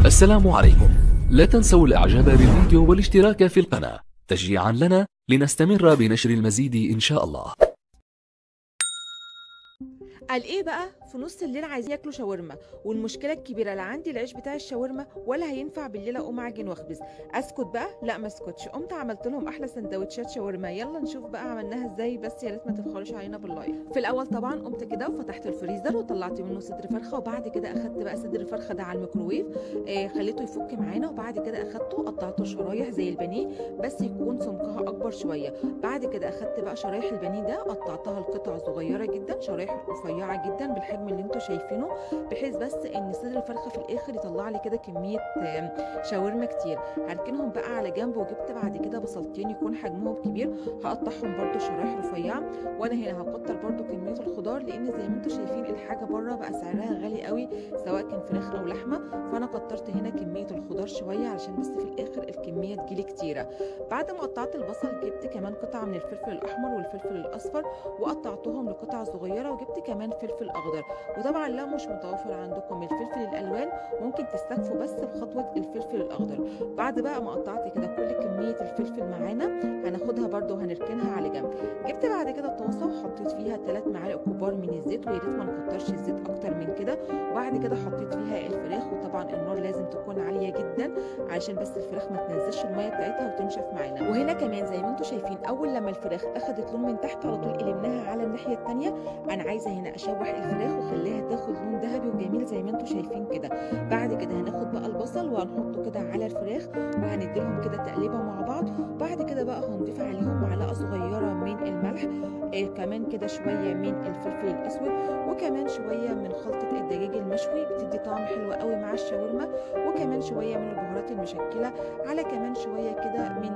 السلام عليكم. لا تنسوا الاعجاب بالفيديو والاشتراك في القناة تشجيعا لنا لنستمر بنشر المزيد ان شاء الله. قال ايه بقى؟ في نص الليل عايزين ياكلوا شاورما، والمشكله الكبيره لا عندي العيش بتاع الشاورما ولا هينفع بالليل اقوم اعجن واخبز. اسكت بقى؟ لا ما اسكتش، قمت عملت لهم احلى سندوتشات شاورما. يلا نشوف بقى عملناها ازاي، بس يا ريت ما تبخلوش علينا باللايك. في الاول طبعا قمت كده وفتحت الفريزر وطلعت منه صدر فرخه، وبعد كده اخدت بقى صدر الفرخه ده على الميكروويف، خليته يفك معانا، وبعد كده اخدته قطعته شرايح زي البانيه بس يكون سمكها اكبر شويه. بعد كده اخدت بقى شرايح البانيه ده قطعتها لقطع صغيره جدا، شرايح رفيعه جدا بالحجم اللي انتوا شايفينه، بحيث بس ان صدر الفرخه في الاخر يطلع لي كده كميه شاورما كتير. هركنهم بقى على جنب، وجبت بعد كده بصلتين يكون حجمهم كبير هقطعهم برده شرايح رفيعه. وانا هنا هكتر برده كميه الخضار، لان زي ما انتوا شايفين الحاجه بره بقى سعرها غالي قوي سواء كان فراخ او لحمه، فانا كترت هنا كميه الخضار شويه علشان بس في الاخر الكميه تجيلي كتيره. بعد ما قطعت البصل جبت كمان قطعه من الفلفل الاحمر والفلفل الاصفر وقطعتهم لقطع صغيره، وجبت كمان فلفل اخضر. وطبعا لو مش متوفر عندكم الفلفل الالوان ممكن تستكفوا بس بخطوه الفلفل الاخضر. بعد بقى ما قطعت كده كل كميه الفلفل معانا هناخدها برده وهنركنها على جنب. جبت بعد كده طاسه وحطيت فيها 3 معالق كبار من الزيت، ويا ريت ما نكترش الزيت اكتر من كده. وبعد كده حطيت فيها الفراخ، وطبعا النار لازم تكون عاليه جدا علشان بس الفراخ ما تنزلش الميه بتاعتها وتنشف معانا. وهنا كمان زي ما انتم شايفين اول لما الفراخ اخدت لون من تحت على طول قلبناها على الناحيه الثانيه. انا عايزه هنا اشوح الفراخ وخليها تاخد لون ذهبي وجميل زي ما انتم شايفين كده. بعد كده هناخد بقى البصل وهنحطه كده على الفراخ وهنديلهم كده تقليبه مع بعض. بعد كده بقى هنضيف عليهم معلقه صغيره من الملح، كمان كده شويه من الفلفل الاسود، وكمان شويه من خلطه الدجاج المشوي بتدي طعم حلو قوي مع الشاورما، وكمان شويه من البهارات المشكله، على كمان شويه كده من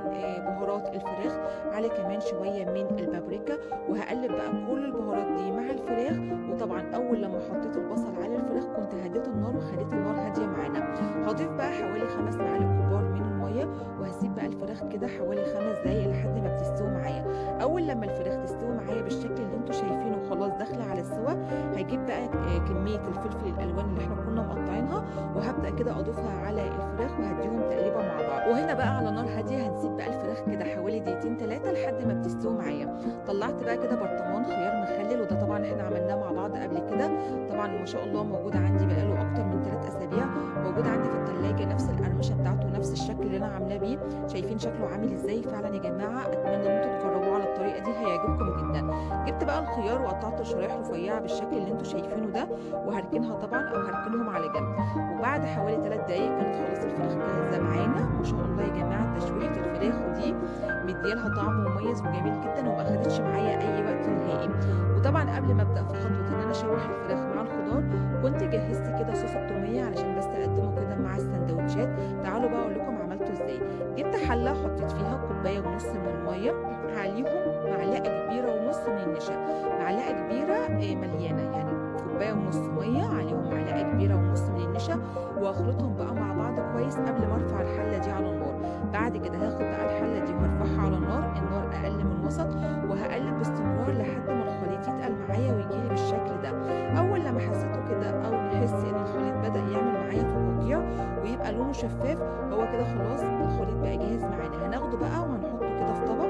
بهارات الفراخ، على كمان شويه من البابريكا. وهقلب بقى كل البهارات دي مع الفراخ. وطبعا اول لما حطيت البصل على الفراخ كنت هديت النار وخليت النار هاديه معانا. هضيف بقى حوالي 5 معالق كبار من الميه، وهسيب بقى الفراخ كده حوالي 5 دقايق لحد ما بتستوي معايا. اول لما الفراخ تستوي معايا بالشكل اللي انتوا شايفينه خلاص داخله على السوا، هجيب بقى كميه الفلفل الالوان اللي احنا كنا مقطعينها وهبدا كده اضيفها على الفراخ وهديهم تقليبه مع بعض. وهنا بقى على نار هاديه هنسيب بقى الفراخ كده حوالي دقيقتين 3 لحد ما بتستوي معايا. طلعت بقى كده برطمان خيار مخلل، وده طبعا احنا عملناه مع بعض قبل كده، طبعا ما شاء الله موجود عندي بقاله اكتر من 3 اسابيع، موجود عندي في الثلاجه نفس القرمشه بتاعته نفس الشكل اللي انا عاملاه بيه. شايفين شكله عامل ازاي؟ فعلا يا جماعه اتمنى ان انتوا تجربوه على الطريقه دي هيعجبكم جدا. جبت بقى الخيار وقطعته شرايح رفيعه بالشكل اللي انتوا شايفينه ده، وهركنها طبعا او هركنهم على جنب. وبعد حوالي 3 دقايق كانت خلاص الفراخ جاهزه معانا. ما شاء الله يا جماعه تشويحه الفراخ دي مديالها طعم مميز وجميل جدا وما اخدتش معايا اي وقت نهائي. وطبعا قبل ما ابدا في خطوه ان انا اشوح الفراخ مع الخضار كنت جهزت كده صوص التوميه علشان بس اقدمه كده مع السندوتشات. تعالوا بقى اقول لكم عملته ازاي. جبت حله حطيت فيها كوبايه ونص من الميه، عليهم معلقه كبيره ونص من النشا، معلقه كبيره مليانه يعني كوبايه ونص ميه عليهم معلقه كبيره ونص من النشا، واخلطهم بقى مع بعض كويس قبل ما ارفع الحله دي على النار. بعد كده هاخد بقى الحله دي وهرفعها على النار اقل من الوسط، وهقلب باستمرار لحد ما الخليط يتقل معايا ويجيلي بالشكل ده. اول لما حسيته كده او نحس ان الخليط بدا يعمل معايا فقاقيع ويبقى لونه شفاف، هو كده خلاص الخليط بقى جاهز معانا. هناخده بقى وهنحطه كده في طبق،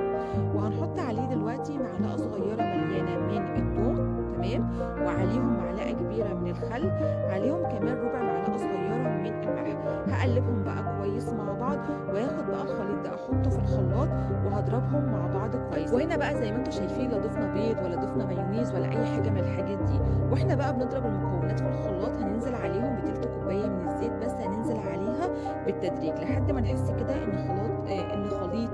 وهنحط عليه دلوقتي معلقه صغيره مليانه من الثوم، تمام، وعليهم معلقه كبيره من الخل، عليهم كمان ربع معلقه صغيره من الملح. هقلبهم بقى كويس مع بعض، وهاخد بقى الخليط ده احطه في الخلاط وهضربهم مع بعض كويس. وهنا بقى زي ما انتم شايفين لا ضفنا بيض ولا ضفنا مايونيز ولا اي حاجه من الحاجات دي. واحنا بقى بنضرب المكونات في الخلاط هننزل عليهم بتلت كوبايه من الزيت بس، هننزل عليها بالتدريج لحد ما نحس كده ان خليط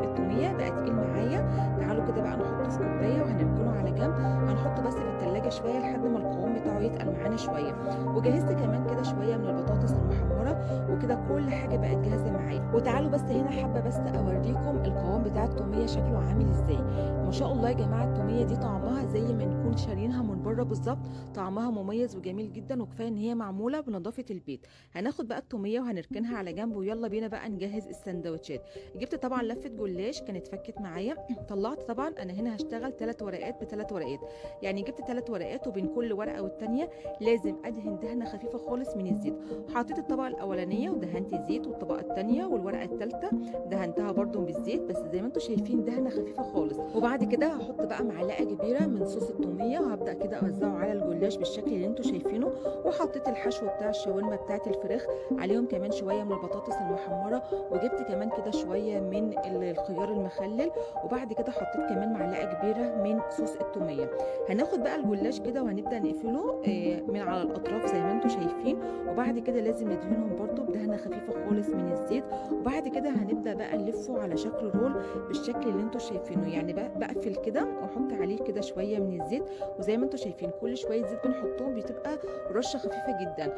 التوميه بقى تقيل معايا. تعالوا كده بقى نحطه في كوبايه وهنركنه على جنب، هنحطه بس في التلاجة شويه لحد ما القوام بتاعه يتقل معانا شويه. وجهزت كمان كده شويه من البطاطس المحمره، وكده كل حاجه بقت جاهزه معايا. وتعالوا بس هنا حابه بس اوريكم القوام بتاع التوميه شكله عامل ازاي. ما شاء الله يا جماعه التوميه دي طعمها زي ما نكون شارينها من بره بالظبط، طعمها مميز وجميل جدا، وكفايه ان هي معموله بنظافه البيت. هناخد بقى التوميه وهنركنها على جنب، ويلا بينا بقى نجهز السندوتشات. جبت طبعا لفه جلاش كانت فكت معايا، طلعت طبعا انا هنا هشتغل 3 ورقات ب3 ورقات، يعني جبت 3 ورقات وبين كل ورقه والتانيه لازم ادهن دهنه خفيفه خالص من الزيت. حطيت الطبقه الاولانيه ودهنت زيت، والطبقه الثانيه والورقه الثالثه دهنتها برده بالزيت، بس زي ما انتم شايفين دهنه خفيفه خالص. وبعد كده هحط بقى معلقه كبيره من صوص التوميه، وهبدا كده اوزعه على الجلاش بالشكل اللي انتم شايفينه. وحطيت الحشو بتاع الشاورما بتاعت الفراخ عليهم كمان شويه من البطاطس المحمره، وجبت كمان كده شويه من الخيار المخلل، وبعد كده حطيت كمان معلقه كبيره من صوص التوميه. هناخد بقى الجلاش كده وهنبدا نقفله من على الاطراف زي ما انتم شايفين، وبعد كده لازم ندهنهم برده بدهنه خفيفه خالص من الزيت. وبعد كده هنبدا بقى نلفه على شكل رول بالشكل اللي انتم شايفينه، يعني بقفل كده واحط عليه كده شويه من الزيت، وزي ما انتم شايفين كل شويه زيت بنحطهم بتبقى رشه خفيفه جدا.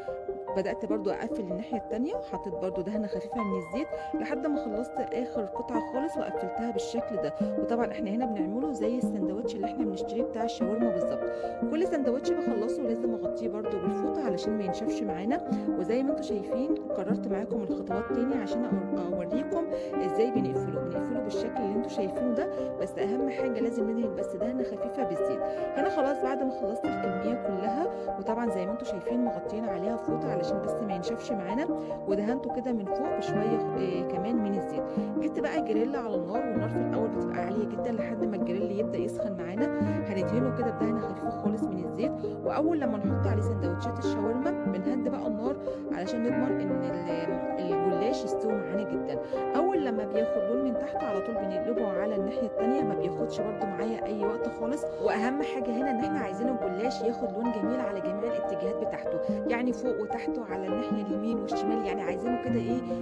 بدات برضو اقفل الناحيه الثانيه وحطيت برضو دهنه خفيفه من الزيت لحد ما خلصت اخر قطعه خالص وقفلتها بالشكل ده. وطبعا احنا هنا بنعمله زي السندوتش اللي احنا بنشتريه بتاع الشاورما بالظبط. كل سندوتش بخلصه لازم اغطيه برضو بالفوطه علشان ما ينشفش معانا. وزي ما انتم شايفين قررت معاكم الخطوات تاني عشان اوريكم ازاي بنقفله بالشكل اللي انتم شايفينه ده. بس اهم حاجه لازم ندهن بس دهنه خفيفه بالزيت. هنا خلاص بعد ما خلصت الكميه كلها، وطبعا زي ما انتم شايفين مغطيين عليها فوطه علشان بس ما ينشفش معانا، ودهنته كده من فوق بشويه كمان من الزيت. جبت بقى الجريل على النار، والنار في الاول بتبقى عاليه جدا لحد ما الجريل يبدا يسخن معانا. هندهنه كده بدهنه خفيفه خالص من الزيت، واول لما نحط عليه سندوتشات الشاورما بنهدي بقى النار علشان نضمن ان الجلاش يستوي معانا جدا. اول لما بياخد لون من تحت على طول بنقلبه على الناحيه الثانيه، ما بياخدش برده معايا اي وقت خالص. واهم حاجه هنا ان احنا عايزين الجلاش ياخد لون جميل على جميع الاتجاهات بتاعته، يعني فوق وتحت وعلى الناحيه اليمين والشمال، يعني عايزينه كده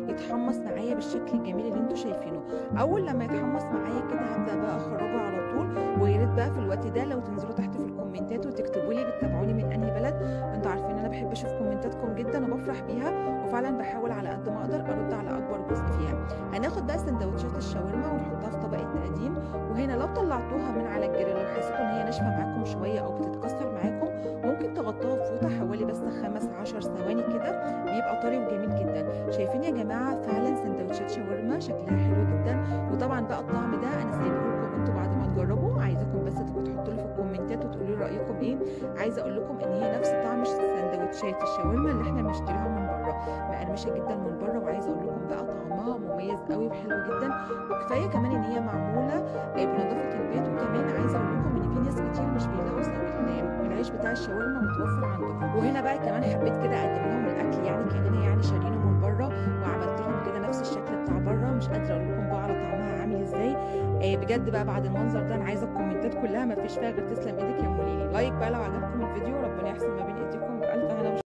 يتحمص معايا بالشكل الجميل اللي انتم شايفينه. اول لما يتحمص معايا كده هبدا بقى اخرجه على طول. ويا ريت بقى في الوقت ده لو تنزلوا تحت في الكومنتات وتكتبوا لي بتتابعوني من انهي بلد. انتوا عارفين انا بحب اشوف كومنتاتكم جدا وبفرح بيها، وفعلا بحاول على قد ما اقدر ارد على اكبر جزء فيها. هناخد بقى سندوتشات الشاورما ونحطها في طبقه تقديم. وهنا لو طلعتوها من على الجريل لو حسيتوا ان هي ناشفه معاكم شويه او بتتكسر معاكم، ممكن تغطوها بفوطه حوالي بس 5-10 ثواني كده، بيبقى طري وجميل جدا. شايفين يا جماعه فعلا سندوتشات شاورما شكلها حلو جدا. وطبعا بقى الطعم ده انا سايبه لكم انتوا بعد ما تجربوا، عايزاكم بس تبقوا تحطوا لي في الكومنتات وتقولوا لي رايكم ايه. عايزه اقول لكم ان هي نفس طعم سندوتشات الشاورما اللي احنا بنشتريها من بره، مقرمشه جدا من بره. وعايزه اقول لكم بقى طعمها مميز قوي وحلو جدا، وكفايه كمان ان هي معموله بنظافه البيت. وكمان عايزه اقول لكم ان في ناس كتير مش بيلاقوا العيش بتاع الشاورما متوفر عندهم. وهنا بقى كمان حبيت كده اقدم لهم الاكل يعني كاننا يعني شارينه من بره، وعملت لهم كده نفس الشكل بتاع بره. مش قادره اقول لكم بقى على طعمها عامل ازاي. بجد بقى بعد المنظر ده انا عايزه الكومنتات كلها ما فيش فيها غير تسلم ايدك يا ام ليلي. لايك بقى لو عجبكم الفيديو، ربنا يحسن ما بين ايديكم